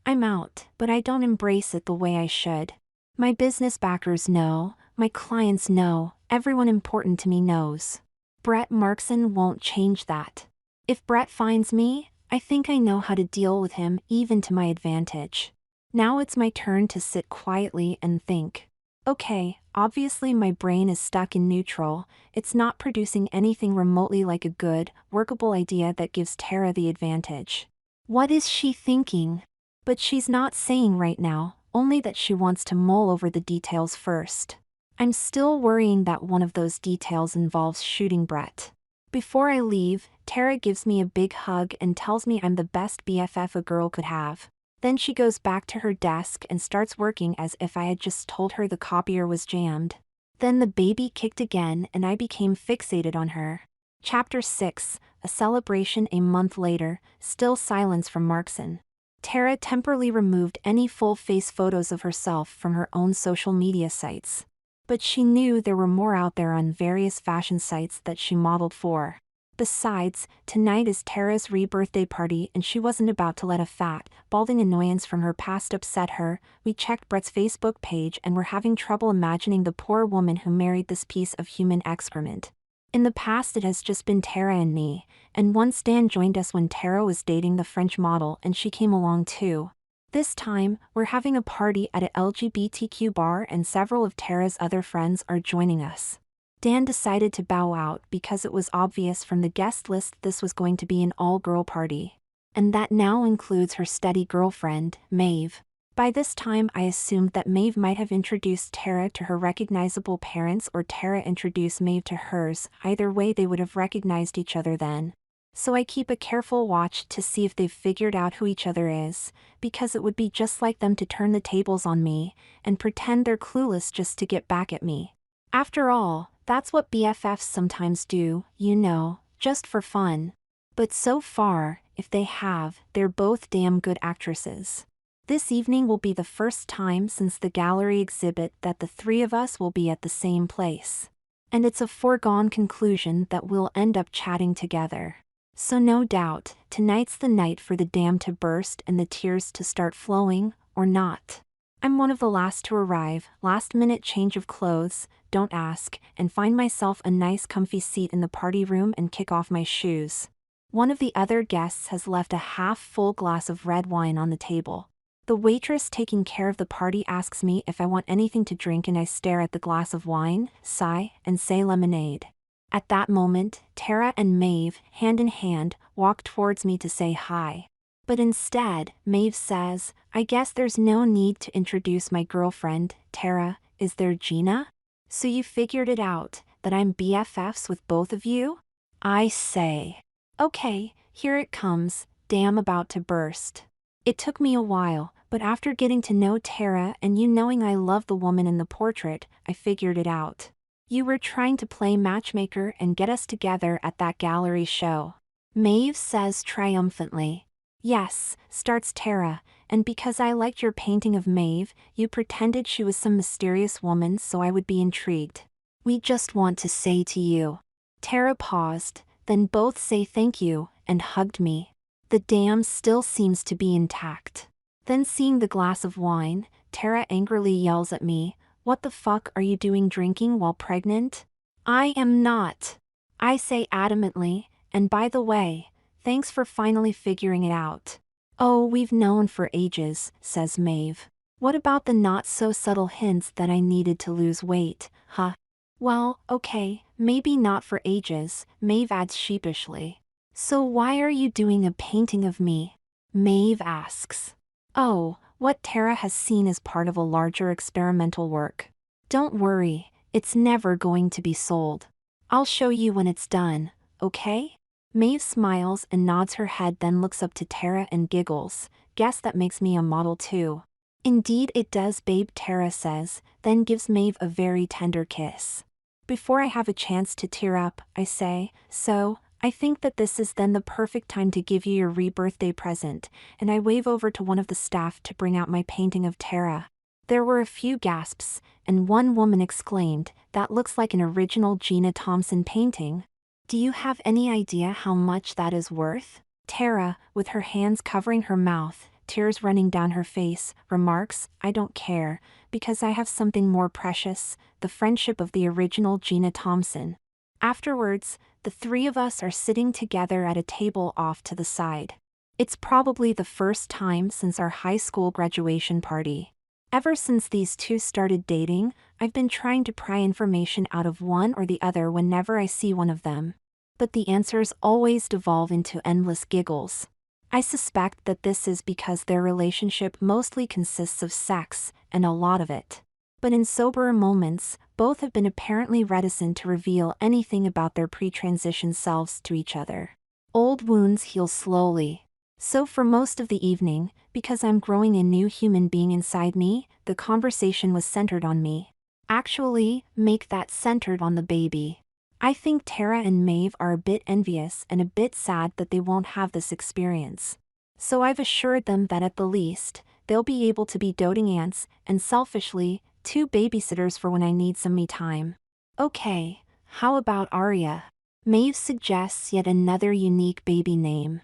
I'm out, but I don't embrace it the way I should. My business backers know, my clients know, everyone important to me knows. Brett Markson won't change that. If Brett finds me, I think I know how to deal with him even to my advantage. Now it's my turn to sit quietly and think. Okay, obviously my brain is stuck in neutral, it's not producing anything remotely like a good, workable idea that gives Tara the advantage. What is she thinking? But she's not saying right now, only that she wants to mull over the details first. I'm still worrying that one of those details involves shooting Brett. Before I leave, Tara gives me a big hug and tells me I'm the best BFF a girl could have. Then she goes back to her desk and starts working as if I had just told her the copier was jammed. Then the baby kicked again and I became fixated on her. Chapter 6, A Celebration. A month later, still silence from Markson. Tara temporarily removed any full-face photos of herself from her own social media sites. But she knew there were more out there on various fashion sites that she modeled for. Besides, tonight is Tara's re-birthday party and she wasn't about to let a fat, balding annoyance from her past upset her. We checked Brett's Facebook page and were having trouble imagining the poor woman who married this piece of human excrement. In the past it has just been Tara and me, and once Dan joined us when Tara was dating the French model and she came along too. This time, we're having a party at a LGBTQ bar and several of Tara's other friends are joining us. Dan decided to bow out because it was obvious from the guest list this was going to be an all-girl party. And that now includes her steady girlfriend, Maeve. By this time I assumed that Maeve might have introduced Tara to her recognizable parents or Tara introduced Maeve to hers, either way they would have recognized each other then. So I keep a careful watch to see if they've figured out who each other is, because it would be just like them to turn the tables on me, and pretend they're clueless just to get back at me. After all, that's what BFFs sometimes do, you know, just for fun. But so far, if they have, they're both damn good actresses. This evening will be the first time since the gallery exhibit that the three of us will be at the same place. And it's a foregone conclusion that we'll end up chatting together. So no doubt, tonight's the night for the dam to burst and the tears to start flowing, or not. I'm one of the last to arrive, last-minute change of clothes, don't ask, and find myself a nice comfy seat in the party room and kick off my shoes. One of the other guests has left a half-full glass of red wine on the table. The waitress taking care of the party asks me if I want anything to drink and I stare at the glass of wine, sigh, and say lemonade. At that moment, Tara and Maeve, hand in hand, walk towards me to say hi. But instead, Maeve says, I guess there's no need to introduce my girlfriend, Tara, is there, Gina? So you figured it out, that I'm BFFs with both of you? I say. Okay, here it comes, dam about to burst. It took me a while, but after getting to know Tara and you knowing I love the woman in the portrait, I figured it out. You were trying to play matchmaker and get us together at that gallery show. Maeve says triumphantly. Yes, starts Tara, and because I liked your painting of Maeve, you pretended she was some mysterious woman so I would be intrigued. We just want to say to you. Tara paused, then both say thank you, and hugged me. The dam still seems to be intact. Then seeing the glass of wine, Tara angrily yells at me, what the fuck are you doing drinking while pregnant? I am not. I say adamantly, and by the way, thanks for finally figuring it out. Oh, we've known for ages, says Maeve. What about the not-so-subtle hints that I needed to lose weight, huh? Well, okay, maybe not for ages, Maeve adds sheepishly. So why are you doing a painting of me? Maeve asks. Oh, what Tara has seen as part of a larger experimental work. Don't worry, it's never going to be sold. I'll show you when it's done, okay? Maeve smiles and nods her head, then looks up to Tara and giggles. Guess that makes me a model too. Indeed it does, babe, Tara says, then gives Maeve a very tender kiss. Before I have a chance to tear up, I say, so, I think that this is then the perfect time to give you your re-birthday present, and I wave over to one of the staff to bring out my painting of Tara. There were a few gasps, and one woman exclaimed, that looks like an original Gina Thompson painting. Do you have any idea how much that is worth? Tara, with her hands covering her mouth, tears running down her face, remarks, I don't care, because I have something more precious, the friendship of the original Gina Thompson. Afterwards, the three of us are sitting together at a table off to the side. It's probably the first time since our high school graduation party. Ever since these two started dating, I've been trying to pry information out of one or the other whenever I see one of them. But the answers always devolve into endless giggles. I suspect that this is because their relationship mostly consists of sex, and a lot of it. But in soberer moments, both have been apparently reticent to reveal anything about their pre-transition selves to each other. Old wounds heal slowly. So for most of the evening, because I'm growing a new human being inside me, the conversation was centered on me. Actually, make that centered on the baby. I think Tara and Maeve are a bit envious and a bit sad that they won't have this experience. So I've assured them that at the least, they'll be able to be doting aunts, and selfishly, two babysitters for when I need some me time. Okay, how about Aria? Maeve suggests yet another unique baby name.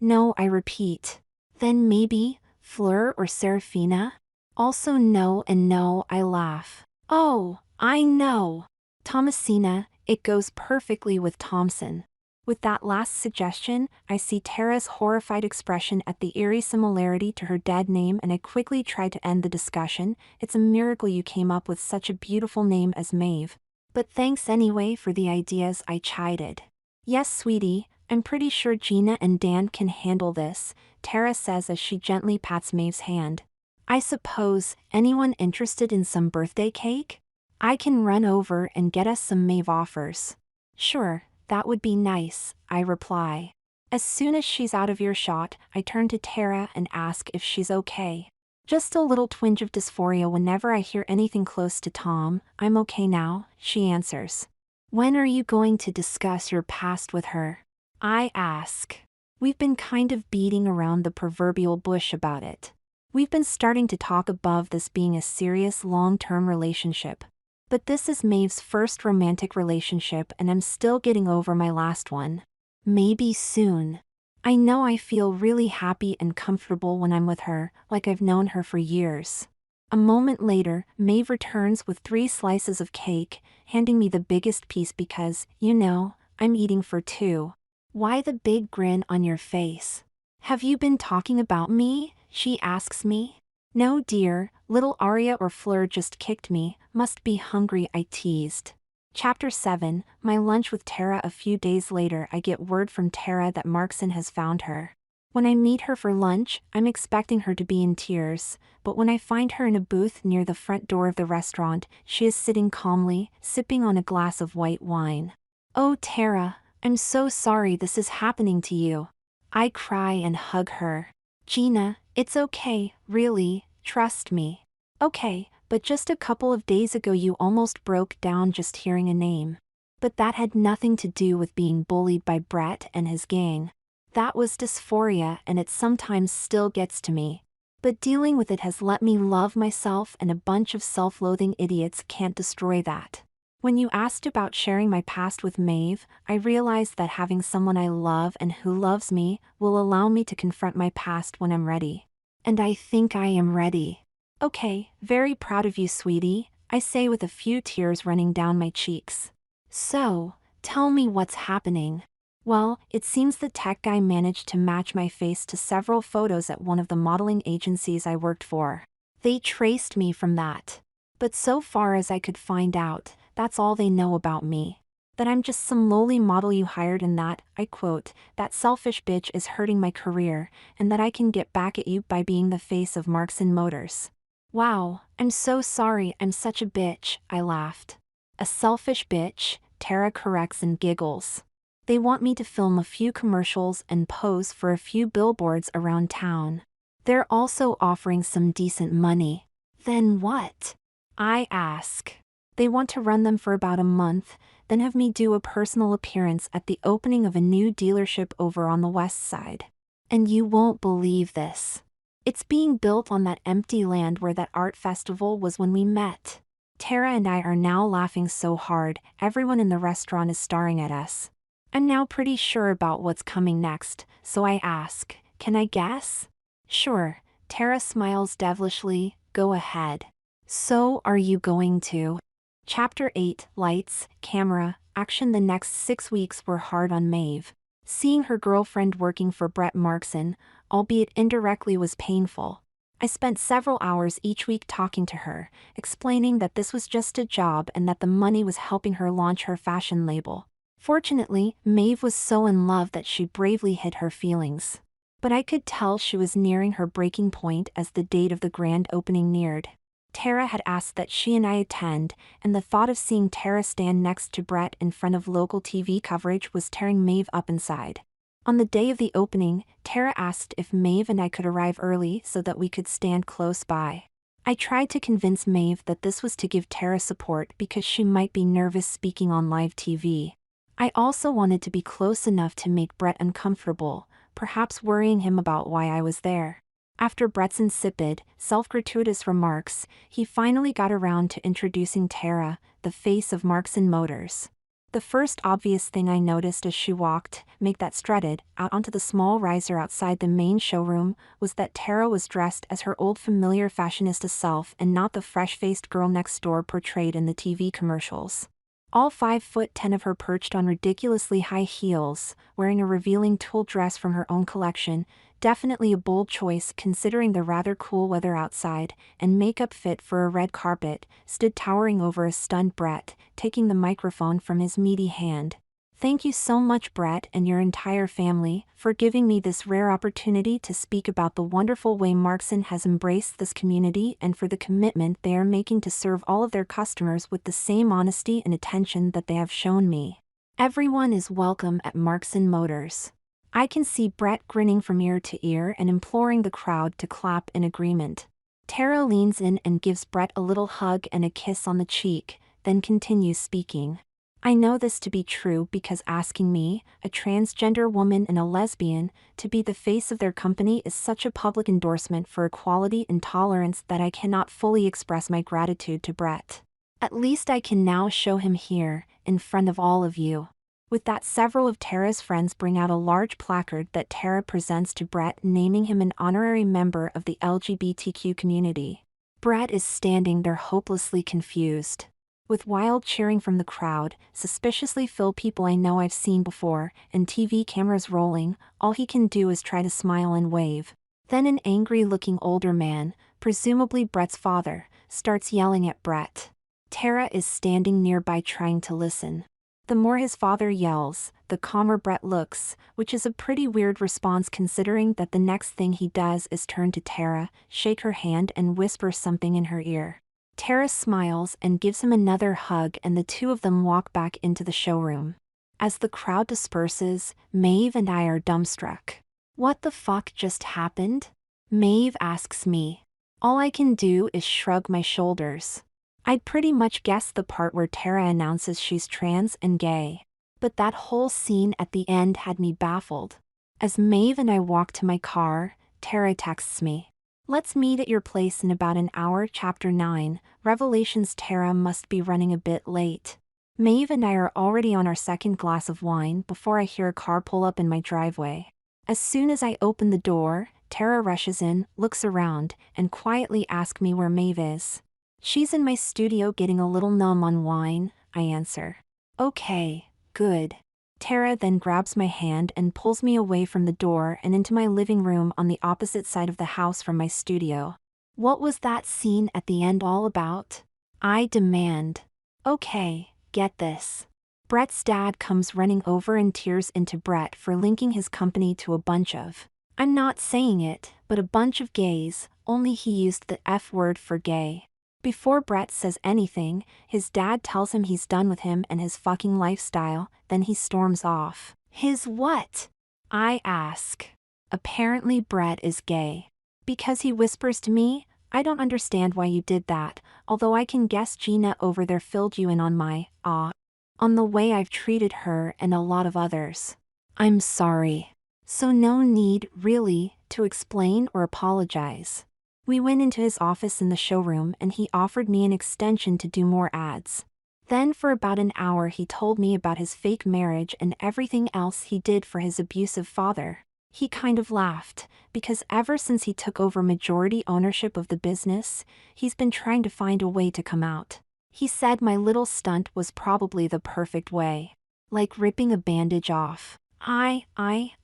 No, I repeat. Then maybe, Fleur or Serafina? Also no and no, I laugh. Oh, I know. Thomasina, it goes perfectly with Thompson. With that last suggestion, I see Tara's horrified expression at the eerie similarity to her dead name, and I quickly try to end the discussion. It's a miracle you came up with such a beautiful name as Maeve. But thanks anyway for the ideas, I chided. Yes, sweetie, I'm pretty sure Gina and Dan can handle this, Tara says as she gently pats Maeve's hand. I suppose, anyone interested in some birthday cake? I can run over and get us some. Maeve offers. Sure, that would be nice, I reply. As soon as she's out of earshot, I turn to Tara and ask if she's okay. Just a little twinge of dysphoria whenever I hear anything close to Tom. I'm okay now, she answers. When are you going to discuss your past with her? I ask. We've been kind of beating around the proverbial bush about it. We've been starting to talk above this being a serious long-term relationship. But this is Maeve's first romantic relationship, and I'm still getting over my last one. Maybe soon. I know I feel really happy and comfortable when I'm with her, like I've known her for years. A moment later, Maeve returns with 3 slices of cake, handing me the biggest piece because, you know, I'm eating for 2. Why the big grin on your face? Have you been talking about me? She asks me. No dear, little Aria or Fleur just kicked me, must be hungry, I teased. Chapter 7, My lunch with Tara. A few days later, I get word from Tara that Markson has found her. When I meet her for lunch, I'm expecting her to be in tears, but when I find her in a booth near the front door of the restaurant, she is sitting calmly, sipping on a glass of white wine. Oh Tara, I'm so sorry this is happening to you. I cry and hug her. Gina, it's okay, really, trust me. Okay, but just a couple of days ago you almost broke down just hearing a name. But that had nothing to do with being bullied by Brett and his gang. That was dysphoria, and it sometimes still gets to me. But dealing with it has let me love myself, and a bunch of self-loathing idiots can't destroy that. When you asked about sharing my past with Maeve, I realized that having someone I love and who loves me will allow me to confront my past when I'm ready. And I think I am ready. Okay, very proud of you, sweetie, I say with a few tears running down my cheeks. So, tell me what's happening. Well, it seems the tech guy managed to match my face to several photos at one of the modeling agencies I worked for. They traced me from that. But so far as I could find out, that's all they know about me. That I'm just some lowly model you hired, and that, I quote, that selfish bitch is hurting my career, and that I can get back at you by being the face of Markson Motors. Wow, I'm so sorry, I'm such a bitch, I laughed. A selfish bitch, Tara corrects and giggles. They want me to film a few commercials and pose for a few billboards around town. They're also offering some decent money. Then what? I ask. They want to run them for about a month, then have me do a personal appearance at the opening of a new dealership over on the west side. And you won't believe this. It's being built on that empty land where that art festival was when we met. Tara and I are now laughing so hard, everyone in the restaurant is staring at us. I'm now pretty sure about what's coming next, so I ask, can I guess? Sure, Tara smiles devilishly, go ahead. So are you going to? Chapter 8, Lights, Camera, Action. The next 6 weeks were hard on Maeve. Seeing her girlfriend working for Brett Markson, albeit indirectly, was painful. I spent several hours each week talking to her, explaining that this was just a job and that the money was helping her launch her fashion label. Fortunately, Maeve was so in love that she bravely hid her feelings. But I could tell she was nearing her breaking point as the date of the grand opening neared. Tara had asked that she and I attend, and the thought of seeing Tara stand next to Brett in front of local TV coverage was tearing Maeve up inside. On the day of the opening, Tara asked if Maeve and I could arrive early so that we could stand close by. I tried to convince Maeve that this was to give Tara support because she might be nervous speaking on live TV. I also wanted to be close enough to make Brett uncomfortable, perhaps worrying him about why I was there. After Brett's insipid, self-gratuitous remarks, he finally got around to introducing Tara, the face of Markson Motors. The first obvious thing I noticed as she walked, make that strutted, out onto the small riser outside the main showroom, was that Tara was dressed as her old familiar fashionista self and not the fresh-faced girl next door portrayed in the TV commercials. All 5'10" of her perched on ridiculously high heels, wearing a revealing tulle dress from her own collection, definitely a bold choice considering the rather cool weather outside, and makeup fit for a red carpet, stood towering over a stunned Brett, taking the microphone from his meaty hand. "Thank you so much, Brett and your entire family, for giving me this rare opportunity to speak about the wonderful way Markson has embraced this community and for the commitment they are making to serve all of their customers with the same honesty and attention that they have shown me. Everyone is welcome at Markson Motors." I can see Brett grinning from ear to ear and imploring the crowd to clap in agreement. Tara leans in and gives Brett a little hug and a kiss on the cheek, then continues speaking. "I know this to be true because asking me, a transgender woman and a lesbian, to be the face of their company is such a public endorsement for equality and tolerance that I cannot fully express my gratitude to Brett. At least I can now show him here, in front of all of you." With that, several of Tara's friends bring out a large placard that Tara presents to Brett, naming him an honorary member of the LGBTQ community. Brett is standing there hopelessly confused. With wild cheering from the crowd, suspiciously filled people I know I've seen before, and TV cameras rolling, all he can do is try to smile and wave. Then an angry-looking older man, presumably Brett's father, starts yelling at Brett. Tara is standing nearby trying to listen. The more his father yells, the calmer Brett looks, which is a pretty weird response considering that the next thing he does is turn to Tara, shake her hand and whisper something in her ear. Tara smiles and gives him another hug and the two of them walk back into the showroom. As the crowd disperses, Maeve and I are dumbstruck. "What the fuck just happened?" Maeve asks me. All I can do is shrug my shoulders. I'd pretty much guessed the part where Tara announces she's trans and gay. But that whole scene at the end had me baffled. As Maeve and I walk to my car, Tara texts me. "Let's meet at your place in about an hour." Chapter 9, Revelations. Tara must be running a bit late. Maeve and I are already on our second glass of wine before I hear a car pull up in my driveway. As soon as I open the door, Tara rushes in, looks around, and quietly asks me where Maeve is. "She's in my studio getting a little numb on wine," I answer. "Okay, good." Tara then grabs my hand and pulls me away from the door and into my living room on the opposite side of the house from my studio. "What was that scene at the end all about?" I demand. "Okay, get this." Brett's dad comes running over and tears into Brett for linking his company to a bunch of, I'm not saying it, but a bunch of gays, only he used the F word for gay. Before Brett says anything, his dad tells him he's done with him and his fucking lifestyle, then he storms off. "His what?" I ask. Apparently Brett is gay. Because he whispers to me, "I don't understand why you did that, although I can guess Gina over there filled you in on my, on the way I've treated her and a lot of others. I'm sorry." So no need, really, to explain or apologize. We went into his office in the showroom and he offered me an extension to do more ads. Then for about an hour he told me about his fake marriage and everything else he did for his abusive father. He kind of laughed, because ever since he took over majority ownership of the business, he's been trying to find a way to come out. He said my little stunt was probably the perfect way. Like ripping a bandage off. I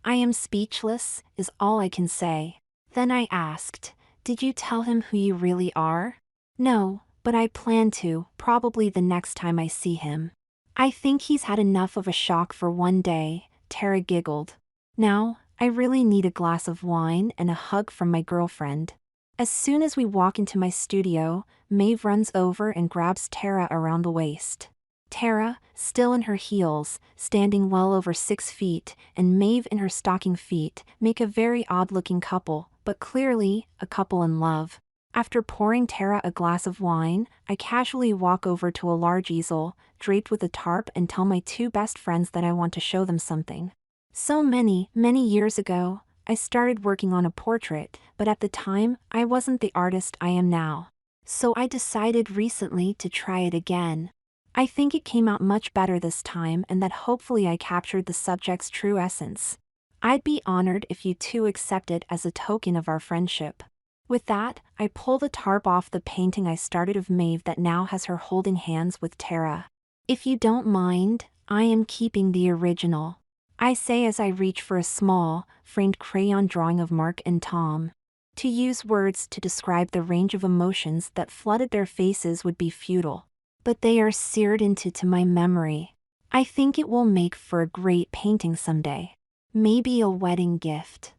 am speechless, is all I can say. Then I asked, did you tell him who you really are? No, but I plan to, probably the next time I see him. I think he's had enough of a shock for one day, Tara giggled. Now, I really need a glass of wine and a hug from my girlfriend. As soon as we walk into my studio, Maeve runs over and grabs Tara around the waist. Tara, still in her heels, standing well over 6 feet, and Maeve in her stocking feet, make a very odd-looking couple, but clearly, a couple in love. After pouring Tara a glass of wine, I casually walk over to a large easel, draped with a tarp, and tell my two best friends that I want to show them something. So many years ago, I started working on a portrait, but at the time, I wasn't the artist I am now. So I decided recently to try it again. I think it came out much better this time and that hopefully I captured the subject's true essence. I'd be honored if you two accept it as a token of our friendship. With that, I pull the tarp off the painting I started of Maeve that now has her holding hands with Tara. If you don't mind, I am keeping the original, I say as I reach for a small, framed crayon drawing of Mark and Tom. To use words to describe the range of emotions that flooded their faces would be futile. But they are seared into my memory. I think it will make for a great painting someday. Maybe a wedding gift.